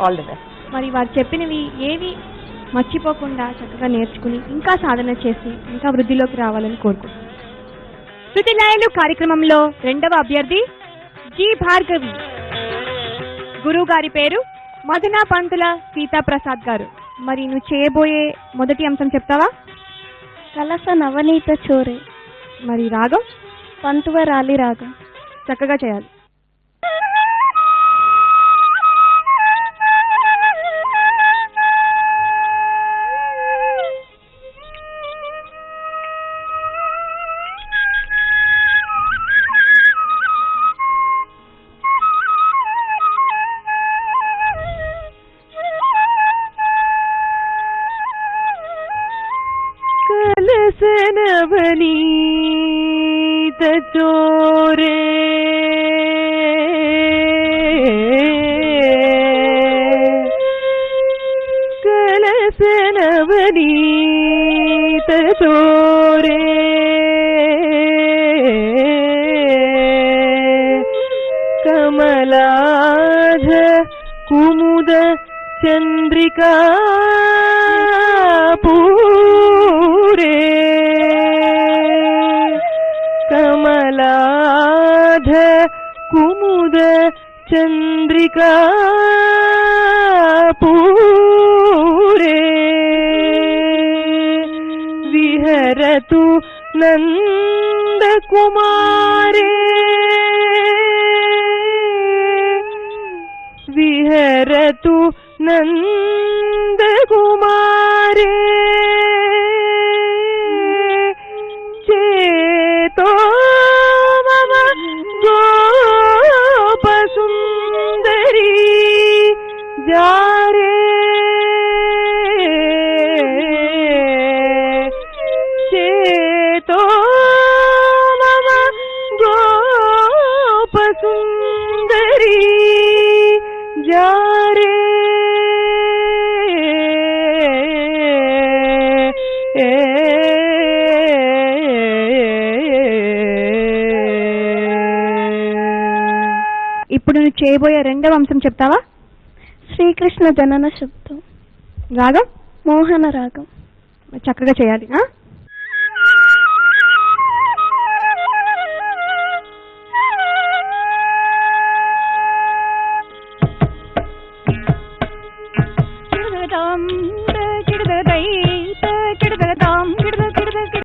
All the best. మరి వారు చెప్పినవి ఏవి మర్చిపోకుండా చక్కగా నేర్చుకుని ఇంకా సాధన చేసి ఇంకా వృద్ధిలోకి రావాలని కోరుకుంటున్నాను. శృతి లయలు కార్యక్రమంలో రెండవ అభ్యర్థి జి భార్గవి. గురువు గారి పేరు మదనా పంతుల సీతాప్రసాద్ గారు. మరి నువ్వు చేయబోయే మొదటి అంశం చెప్తావా? కలస నవనీత చోరే. మరి రాగం? పంతువరాలి రాగం. చక్కగా చేయాలి. నవనీత చోరే కలస నవనీత చోరే కమలాధ కుముద చంద్రికా పూరే కమలాధ కుముద చంద్రికా పూరే విహరతు నందకుమారే విహరతు నందకుమారే చేతో మమ గోపసుందరీ జారే చేతో మమ గోపసుందరీ జారే ఇప్పుడు నువ్వు చేయబోయే రెండవ అంశం చెప్తావా? శ్రీకృష్ణ జనన శబ్దం. రాగం? మోహన రాగం. చక్కగా చేయాలి.